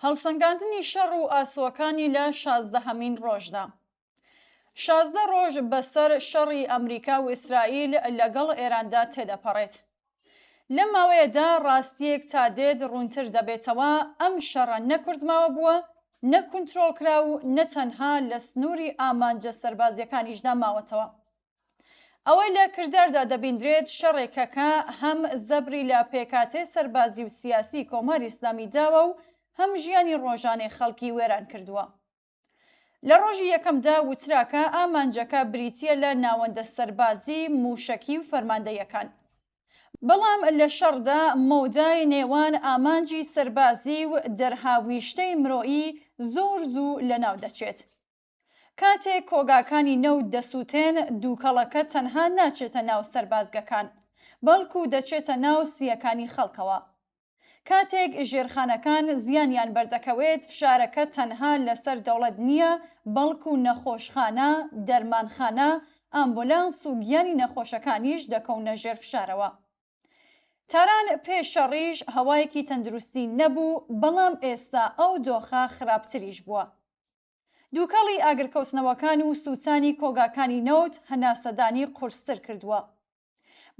هەڵسەنگاندنی شەڕ و ئاسۆکانی لە 16هەمین ڕۆژدا. 16 ڕۆژ بەسەر شەڕی ئەمریکا و ئیسرائیل لەگەڵ ئێراندا تێدەپەڕێت. لەم ماوەیەدا ڕاستیەک تا دێت ڕوونتر دەبێتەوە ئەم شەڕە نەکوردماوە بووە، نەکونترۆڵکرا و نەتەنها لە سنووری ئامانجە سەربازیەکانیشدا ماوەتەوە. ئەوەی لە کرداردا دەبیندرێت شەڕێکەکە هەم زەبری لە پێکاتێ سەربازی و سیاسی کۆماری ئیسلامی داوە و هەم ژیانی ڕۆژانەی خەڵکی وێران کردووە. لە ڕۆژی یەکەمدا وتراکە ئامانجەکە بریتیە لە ناوەندە سەربازی، موشەکی و فەرماندەیەکان. بەڵام لە شەڕدا مەودای نێوان ئامانجی سەربازی و دەرهاویشتەی مرۆیی زۆر زوو لەناو دەچێت. کاتێک کۆگاکانی نەوت دەسووتێن، دووکەڵەکە تەنها ناچێتە ناو سەربازگەکان، بەڵکو دەچێتە ناو سیەکانی خەڵکەوە. کاتێک ژێرخانەکان زیانیان بەردەکەوێت، فشارەکە تەنها لەسەر دەوڵەت نییە، بەڵکو نەخۆشخانە، دەرمانخانە، ئامبولانس و گیانی نەخۆشەکانیش دەکەونە ژێر فشارەوە. تاران پێش شەڕیش هەوایەکی تەندروستی نەبوو، بەڵام ئێستا ئەو دۆخە خراپتریش بووە. دووکەڵی ئاگرکەوتنەوەکان و سووتانی کۆگاکانی نەوت هەناسەدانی قورستر کردووە.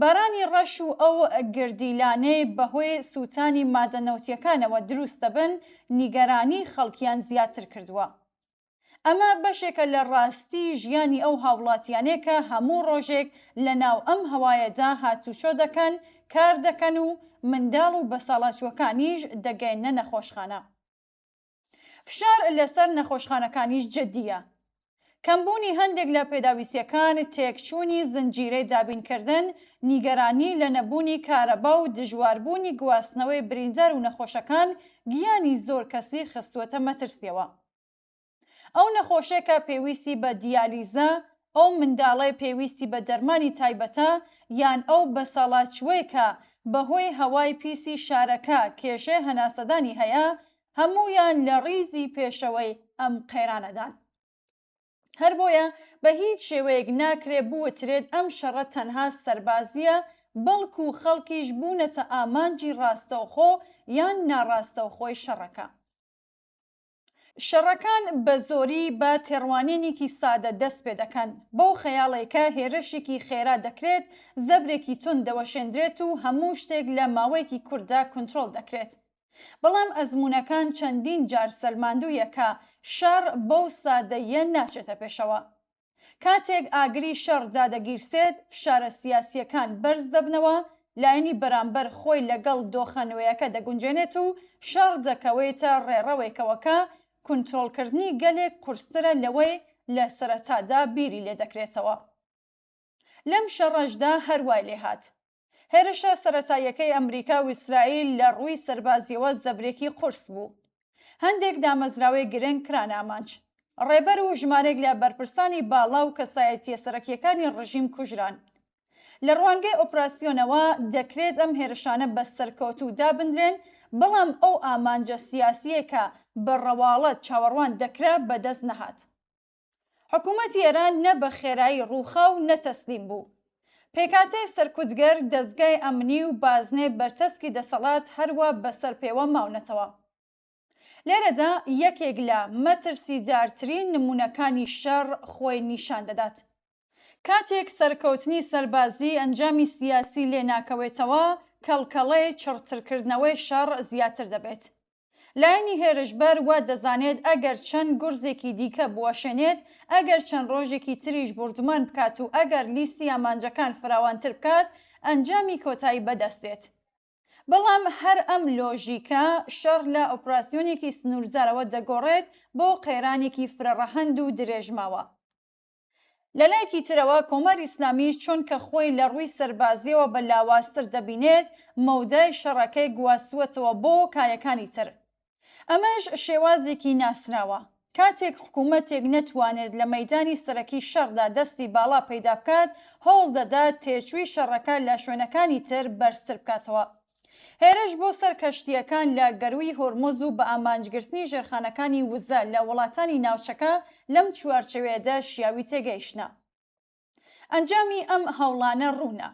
بارانی ڕەش و ئەو گردیلانەی بەهۆی سووتانی مادەنەوتیەکانەوە دروست دەبن، نیگەرانی خەڵکیان زیاتر کردووە. ئەمە بەشێکە لە ڕاستی ژیانی ئەو هاوڵاتیانەیە کە هەموو ڕۆژێک لە ناو ئەم هەوایەدا هاتوچۆ دەکەن، کار دەکەن و منداڵ و بەساڵاتچووەکانیش دەگەێنە نەخۆشخانە. فشار لەسەر نەخۆشخانەکانیش جددیە. کەمبوونی هەندێک لە پێداویستیەکان، تێکچوونی زنجیرەی دابینکردن، نیگەرانی لە نەبوونی کارەبا و دژواربوونی گواستنەوەی بریندار و نەخۆشەکان گیانی زۆر کەسی خستووەتە مەترسیەوە. ئەو نەخۆشێکە پێویستی بە دیالیزە، ئەو منداڵەی پێویستی بە دەرمانی تایبەتە، یان ئەو بەساڵاتچوەیەکە بەهۆی هەوای پیسی شارەکە کێشەی هەناسەدانی هەیە، هەموویان لە ڕیزی پێشەوەی ئەم قەیرانەدان. هەر بۆیە بە هیچ شێوەیەک ناکرێ بوترێت ئەم شەڕە تەنها سەربازیە، بەڵکو خەڵکیش بوونەتە ئامانجی ڕاستەوخۆ یان ناڕاستەوخۆی شەڕەکە. شەڕەکان بە زۆری بە تێڕوانینێکی سادە دەست پێ دەکەن، بەو خەیاڵێکە هێرشێکی خێرا دەکرێت، زەبرێکی تون دەوەشێندرێت و هەموو شتێک لە ماوەیەکی کووردا کۆنترۆڵ دەکرێت. بەڵام ئەزموونەکان چەندین جار سەلماندوویە کە شەڕ بەو سادەیە ناچێتە پێشەوە. کاتێک ئاگری شەڕ دادەگیرسێت، فشارە سیاسیەکان بەرز دەبنەوە، لایەنی بەرامبەر خۆی لەگەڵ دۆخەنوەیەکە دەگونجێنێت و شەڕ دەکەوێتە ڕێڕەوێکەوەکە کنترۆڵکردنی گەلێک قورسترە لەوەی لە سەرەتادا بیری لێ دەکرێتەوە. لەم شەڕەشدا هەروای لێهات. هێرشە سەرەتاییەکەی ئەمریکا و ئیسرائیل لە ڕووی سەربازیەوە زەبرێکی قورس بوو. هەندێک دامەزراوەی گرنگ کران ئامانج. ڕێبەر و ژمارەیەک لە بەرپرسانی باڵا و کەسایەتیە سەرەکیەکانی ڕژیم کوژران. لە ڕوانگەی ئۆپراسیۆنەوە دەکرێت ئەم هێرشانە بە سەرکەوتوو دابدرێن، بەڵام ئەو ئامانجە سیاسیەکە بە ڕەواڵەت چاوەڕوان دەکرا بەدەست نەهات. حکوومەتی ئێران نە بە خێرایی ڕووخاو نەتەسلیم بوو. پێکاتەی سەرکوتگەر، دەستگای ئەمنی و بازنێ بەرتەسکی دەسەڵات هەروە بەسەر پێوە ماونەتەوە. لێرەدا یەکێک لە مەترسیدارترین نمونەکانی شەڕ خۆی نیشان دەدات. کاتێک سەرکەوتنی سەربازی ئەنجامی سیاسی لێ ناکەوێتەوە، کەڵکەڵەی چڕترکردنەوەی شەڕ زیاتر دەبێت. لایەنی هێرشبەر وا دەزانێت ئەگەر چەند گورزێکی دیکە بوەشێنێت، ئەگەر چەند ڕۆژێکی تریش بردومان بکات و ئەگەر لیستی ئامانجەکان فراوانتر بکات، ئەنجامی کۆتایی بەدەستێت. بەڵام هەر ئەم لۆژیکە شەڕ لە ئۆپراسیۆنێکی سنوورزارەوە دەگۆڕێت بۆ قەیرانێکی فرەڕەهەند و درێژماوە. لە لایەکی ترەوە کۆماری ئیسلامیش چونکە خۆی لە ڕووی سەربازیەوە بە لاوازتر دەبینێت، مەودای شەڕەکەی گواستووەتەوە بۆ کایەکانی تر. ئەمەش شێوازێکی ناسراوە. کاتێک حکوومەتێک نەتوانێت لە مەیدانی سەرەکی شەڕدا دەستی باڵا پەیدا بکات، هەوڵ دەدات تێچووی شەڕەکە لە شوێنەکانی تر بەرزتر بکاتەوە. هێرش بۆ سەر کەشتیەکان لە گەروی هۆرموز و بە ئامانجگرتنی ژێرخانەکانی وزە لە وڵاتانی ناوچەکە لەم چوارچەوەیەدا شیاوی تێگەیشتە. ئەنجامی ئەم هەوڵانە ڕوونە.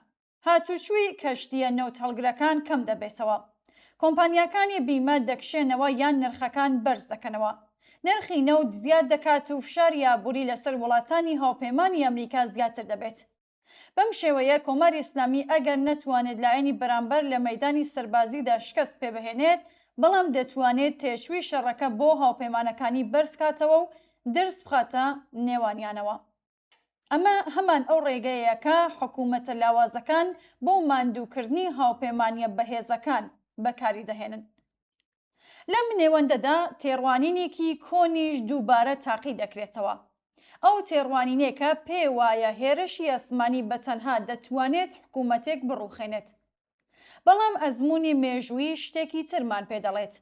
هاتوچووی کەشتیە نەوت هەڵگرەکان کەم دەبێتەوە. کۆمپانیاکانی بیمە دەکشێنەوە یان نرخەکان بەرز دەکەنەوە. نرخی نەوت زیاد دەکات و فشاری یابووری لەسەر وڵاتانی هاوپەیمانی ئەمریکا زیاتر دەبێت. بەم شێوەیە کۆماری ئیسلامی ئەگەر نەتوانێت لایەنی بەرامبەر لە مەیدانی سەربازیدا شکست پێبهێنێت، بەڵام دەتوانێت تێشووی شەڕەکە بۆ هاوپەیمانەکانی بەرز کاتەوە و دەرس بخاتە نێوانیانەوە. ئەمە هەمان ئەو ڕێگەیە کە حکوومەتە لاوازەکان بۆ ماندووکردنی هاوپەیمانیە بەهێزەکان بەکاری دەهێنن. لەم نێوەندەدا تێڕوانینێکی کۆنیش دووبارە تاقی دەکرێتەوە. ئەو تێڕوانینێکە پێ وایە هێرشی ئەسمانی بەتەنها دەتوانێت حکوومەتێک بڕوخێنێت. بەڵام ئەزمموی مێژووی شتێکی ترمان پێدەڵێت.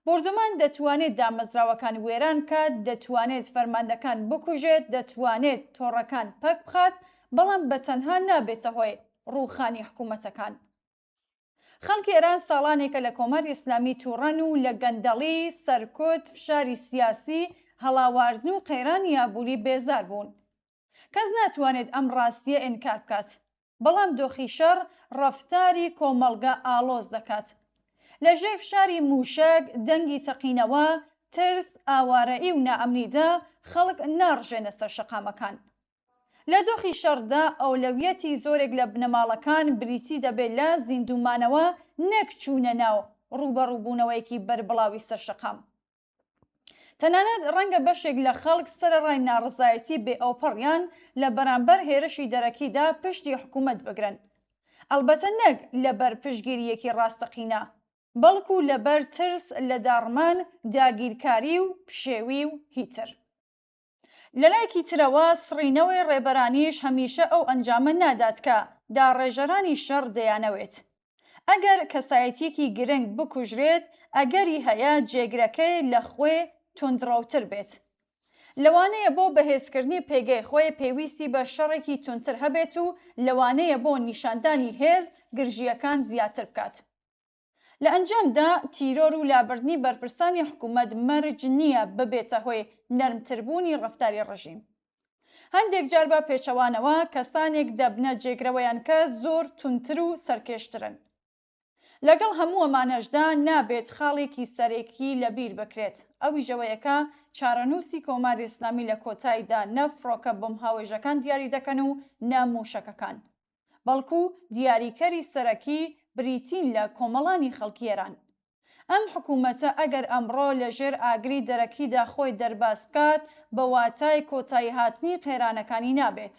بردومان دەتوانێت دامەزراوەکان وێران کات، دەتوانێت فەرماندەکان بکوژێت، دەتوانێت تۆڕەکان پەک بخات، بەڵام بەتەنها نابێتە هۆی ڕووخانی حکوومەتەکان. خەڵکی ئێران ساڵانێکە لە کۆماری ئیسلامی تووڕەن و لە گەندەڵی، سەرکوت، فشاری سیاسی، هەڵاواردن و قەیرانی یابووری بێزار بوون. کەس ناتوانێت ئەم ڕاستیە ئینکار بکات، بەڵام دۆخی شەڕ ڕەفتاری کۆمەڵگە ئاڵۆز دەکات. لە ژێر فشاری موشک، دەنگی تەقینەوە، ترس، ئاوارەئی و نائەمنیدا خەڵک ناڕژێنە سەر شەقامەکان. لە دۆخی شەڕدا ئەولەویەتی زۆرێک لە بنەماڵەکان بریتی دەبێت لە زیندومانەوە، نەک چوونە ناو ڕوبەڕووبوونەوەیەکی بەربڵاوی سەر شەقام. تەنانەت ڕەنگە بەشێک لە خەڵک سەرەڕای ناڕزایەتی بێ ئەوپەڕیان لە بەرامبەر هێرشی دەرەکیدا پشتی حکوومەت بگرن. ئەلبەتە نەک لەبەر پشتگیریەکی ڕاستەقینە، بەڵکو لەبەر ترس لە داڕمان، داگیرکاری و پشێوی و هیتر. لەلایەکی ترەوە سڕینەوەی ڕێبەرانیش هەمیشە ئەو ئەنجامە نادات کە داڕێژەرانی شەڕ دەیانەوێت. ئەگەر کەسایەتیەکی گرنگ بکوژرێت، ئەگەری هەیە جێگرەکەی لە خوێ تۆندڕاوتر بێت. لەوانەیە بۆ بەهێزکردنی پێگەی خۆی پێویستی بە شەڕێکی تونتر هەبێت و لەوانەیە بۆ نیشاندانی هێز گرژیەکان زیاتر بکات. لە ئەنجامدا تیرۆر و لابردنی بەرپرسانی حکوومەت مەرج نییە ببێتە هۆی نەرمتربوونی ڕەفتاری ڕژیم. هەندێک جار بە پێچەوانەوە کەسانێک دەبنە جێگرەوەیان کە زۆر تونتر و سەرکێشترن. لەگەڵ هەموو ئەمانەشدا نابێت خاڵێکی سەرێکی لەبیر بکرێت. ئەوی ژەوەیەکە چارەنووسی کۆماری ئیسلامی لە کۆتاییدا نەفڕۆکە بۆم هاوێژەکان دیاری دەکەن و ناموشەکەکان، بەڵکو دیاریکەری سەرەکی بریتین لە کۆمەڵانی خەڵکی ئێران. ئەم حکوومەتە ئەگەر ئەمڕۆ لە ژێر ئاگری دەرەکیدا خۆی دەرباز بکات، بە واتای کۆتایی هاتنی قێرانەکانی نابێت.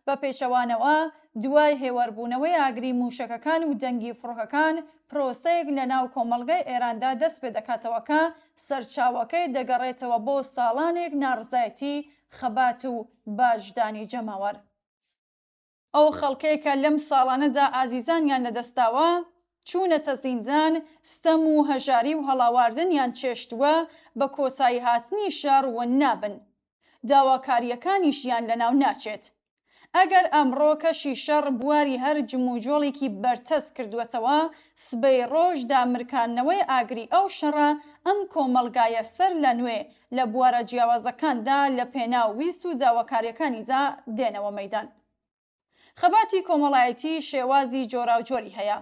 بە پێچەوانەوە دوای هێوەربوونەوەی ئاگری موشەکەکان و دەنگی فڕۆکەکان، پرۆسەیەک لە ناو کۆمەڵگەی ئێراندا دەست پێ دەکاتەوە کە سەرچاوەکەی دەگەڕێتەوە بۆ ساڵانێک ناڕزایەتی، خەبات و باژدانی جەماوەر. ئەو خەڵکەی کە لەم ساڵانەدا ئازیزانیان لەدەستاوە، چوونەتە زیندان، ستەم و هەژاری و هەڵاواردنیان چێشتووە، بە کۆتایی هاتنی شەڕ ون نابن. داواکاریەکانیشیان لەناو ناچێت. ئەگەر ئەمڕۆ کەشی شەڕ بواری هەر جموجۆڵێکی بەرتەس کردوێتەوە، سبەی ڕۆژ دامرکانەوەی ئاگری ئەو شەڕە ئەم کۆمەڵگایە سەر لە نوێ لە بوارە جیاوازەکاندا لە پێناو ویست و داواکاریەکانیدا دێنەوە مەیدان. خەباتی کۆمەڵایەتی شێوازی جۆراوجۆری هەیە.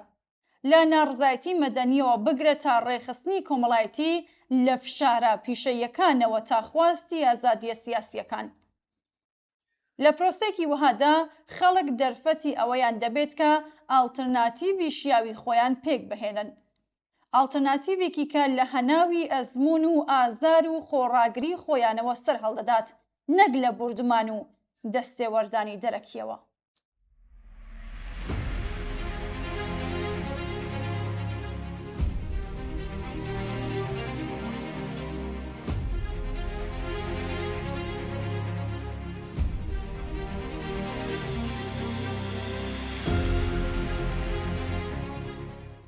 لە ناڕزایەتی مەدەنیەوە بگرە تا ڕێخستنی کۆمەڵایەتی، لە فشارە پیشەیەکانەوە تا خواستی ئازادیە سیاسیەکان. لە پرۆسێکی وهادا خەڵک دەرفەتی ئەوەیان دەبێت کە ئاڵتەرناتیڤی شیاوی خۆیان پێک بهێنن. ئاڵتەرناتیڤێکی کە لە هەناوی ئەزمون و ئازار و خۆڕاگری خۆیانەوە سەر هەڵدەدات، نەک لە بوردمان و دەستێوەردانی دەرەکیەوە.